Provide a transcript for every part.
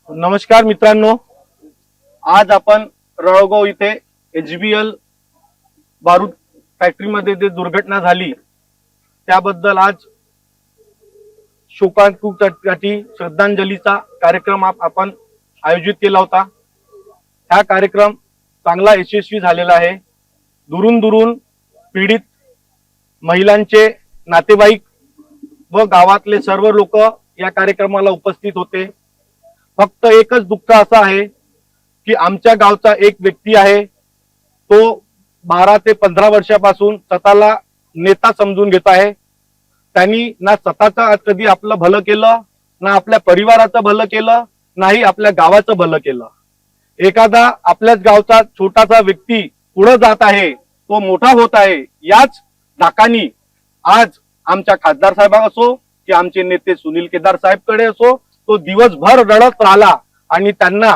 नमस्कार मित्रांनो, आज आपण रळगाव इथे HBL बारूद फॅक्टरीमध्ये जे दुर्घटना झाली त्याबद्दल आज शोकांतिक श्रद्धांजलीचा कार्यक्रम आपण आयोजित केला होता। हा कार्यक्रम चांगला यशस्वी झालेला आहे। दुरून दुरून पीडित महिलांचे नातेवाईक व गावातले सर्व लोक या कार्यक्रमाला उपस्थित होते। फक्त एकच दुःख असं आहे की आमच्या गावचा एक व्यक्ती आहे, तो 12 ते 15 वर्षापासून स्वतःला नेता समजून घेत आहे। त्यांनी ना स्वतःचा कधी आपलं भलं केलं, ना आपल्या परिवाराचं भलं केलं, नाही आपल्या गावाचं भलं केलं। एखादा आपल्याच गावचा छोटासा व्यक्ती पुढे जात आहे, तो मोठा होत आहे, याच धाकानी आज आमच्या खासदार साहेब असो की आमचे नेते सुनील केदार साहेबकडे असो, तो दिवसभर रडत राहिला आणि त्यांना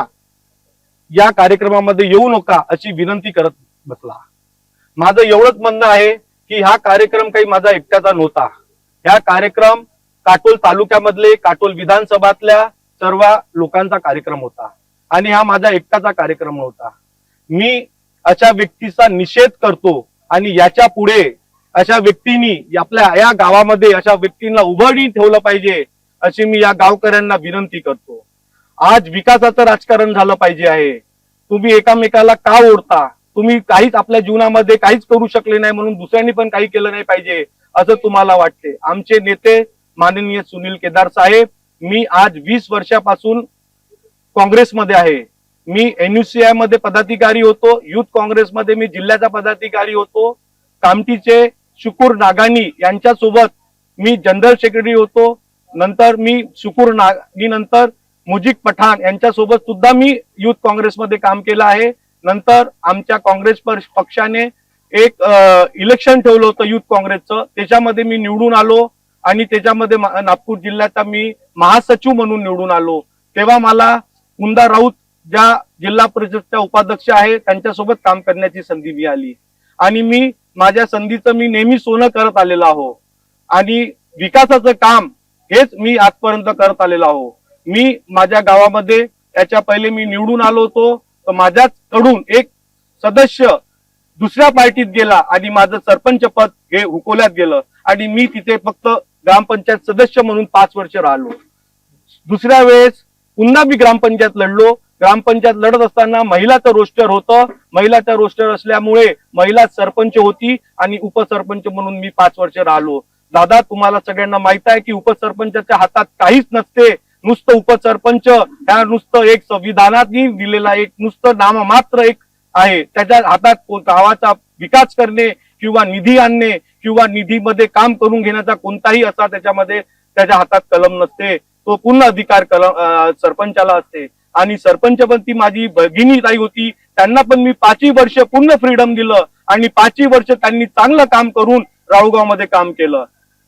या कार्यक्रमामध्ये येऊ नका अशी विनंती करत बसला। माझं एवढंच म्हणणं आहे की हा कार्यक्रम काही माझा एकट्याचा नव्हता। हा कार्यक्रम काटोल तालुक्यामधले, काटोल विधानसभातल्या सर्व लोकांचा कार्यक्रम होता आणि हा माझा एकट्याचा कार्यक्रम नव्हता। मी अशा व्यक्तीचा निषेध करतो आणि याच्या पुढे अशा व्यक्तींनी आपल्या या गावामध्ये अशा व्यक्तींना उभं ठेवलं पाहिजे अशी मी या गावकऱ्यांना विनंती करतो। आज विकासाचं राजकारण झालं पाहिजे आहे। तुम्ही एकामेकाला का ओढता? तुम्ही काहीच आपल्या जीवनामध्ये काहीच करू शकले नाही म्हणून दुसऱ्यांनी पण काही केलं नाही पाहिजे असं तुम्हाला वाटते। आमचे नेते माननीय सुनील केदार साहेब, मी आज 20 वर्षापासून काँग्रेसमध्ये आहे। मी NUCI मध्ये पदाधिकारी होतो, युथ काँग्रेसमध्ये मी जिल्ह्याचा पदाधिकारी होतो। कामठीचे शुकूर नागानी यांच्यासोबत मी जनरल सेक्रेटरी होतो। नंतर मी शुकूर नागनी नंतर मुजीब पठाण यांच्यासोबत सुद्धा मी युथ काँग्रेसमध्ये काम केलं आहे। नंतर आमच्या काँग्रेस पक्षाने एक इलेक्शन ठेवलं होतं युथ काँग्रेसचं, त्याच्यामध्ये मी निवडून आलो आणि त्याच्यामध्ये नागपूर जिल्ह्याचा मी महासचिव म्हणून निवडून आलो। तेव्हा मला कुंदा राऊत ज्या जिल्हा परिषदच्या उपाध्यक्ष आहे त्यांच्यासोबत काम करण्याची संधी मिळाली आणि मी माझ्या संधीचं मी नेहमी सोनं करत आलेलो आहो आणि विकासाचं काम हेच मी आजपर्यंत करत आलेलो आहो। मी माझ्या गावामध्ये त्याच्या पहिले मी निवडून आलो होतो, तर माझ्याच कडून एक सदस्य दुसऱ्या पार्टीत गेला आणि माझं सरपंच पद हे हुकवल्यात गेलं आणि मी तिथे फक्त ग्रामपंचायत सदस्य म्हणून 5 वर्ष राहिलो। दुसऱ्या वेळेस पुन्हा मी ग्रामपंचायत लढलो। ग्रामपंचायत लढत असताना महिलाचं रोस्टर होतं, महिलाचं रोस्टर असल्यामुळे महिला सरपंच होती आणि उपसरपंच म्हणून मी 5 वर्ष राहिलो। दादा, तुम्हाला सगळ्यांना माहित आहे की उपसरपंचाच्या हातात काहीच नसते, नुसतं उपसरपंच ह्या नुसतं एक संविधानातही दिलेला एक नुसतं नाममात्र एक आहे। त्याच्या हातात गावाचा विकास करणे किंवा निधी आणणे किंवा निधीमध्ये काम करून घेण्याचा कोणताही असा त्याच्यामध्ये त्याच्या हातात कलम नसते। तो पूर्ण अधिकार सरपंचाला असते आणि सरपंच पण ती माझी भगिनी ताई होती, त्यांना पण मी 5 वर्ष पूर्ण फ्रीडम दिलं आणि 5 वर्ष त्यांनी चांगलं काम करून राळगाव मध्ये काम केलं।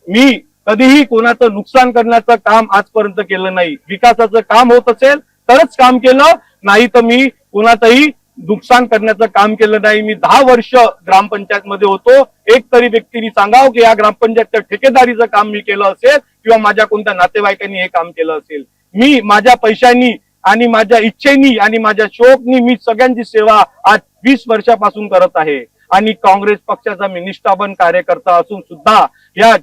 मी कधीही कोणाचं नुकसान करण्याचं काम आजपर्यंत केलं नाही। विकासाचं काम होत असेल तरच काम केलं, नाही तर मी कोणाचंही नुकसान करण्याचं काम केलं नाही। मी 10 वर्ष ग्रामपंचायत मध्ये होतो। एक तरी व्यक्तीने सांगावं की या ग्रामपंचायतच्या ठेकेदारीचं काम मी केलं असेल किंवा माझ्या कोणत्या नातेवाईकांनी हे काम केलं असेल। मी माझ्या पैशांनी आणि माझ्या इच्छेनी आणि माझ्या शोकनी मी सगळ्यांची सेवा आज 20 वर्षापासून करत आहे आणि काँग्रेस पक्षाचा मी निष्ठावान कार्यकर्ता असून सुद्धा या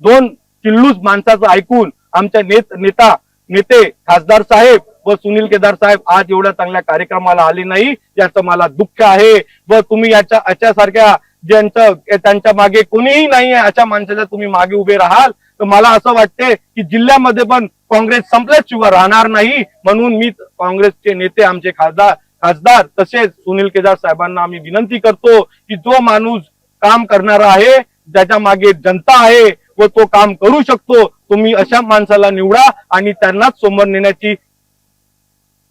2 चिल्लूस माणसाचं ऐकून आमच्या नेते खासदार साहेब व सुनील केदार साहेब आज एवढ्या चांगल्या कार्यक्रमाला आले नाही, याचं मला दुःख आहे। व तुम्ही याच्यासारख्या त्यांच्या मागे कोणीही नाही आहे, अशा माणसाच्या तुम्ही मागे उभे राहाल तर मला असं वाटते की जिल्ह्यामध्ये पण काँग्रेस संपल्याशिवाय राहणार नाही। म्हणून मी काँग्रेसचे नेते आमचे खासदार तसेच सुनील केदार साहेबांना आम्ही विनंती करतो की जो माणूस काम करणारा आहे, ज्याच्या मागे जनता आहे व तो काम करू शकतो, तुम्ही अशा माणसाला निवडा आणि त्यांनाच समोर नेण्याची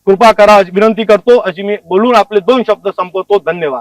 कृपा करा विनंती करतो अशी मी बोलून आपले 2 शब्द संपवतो। धन्यवाद।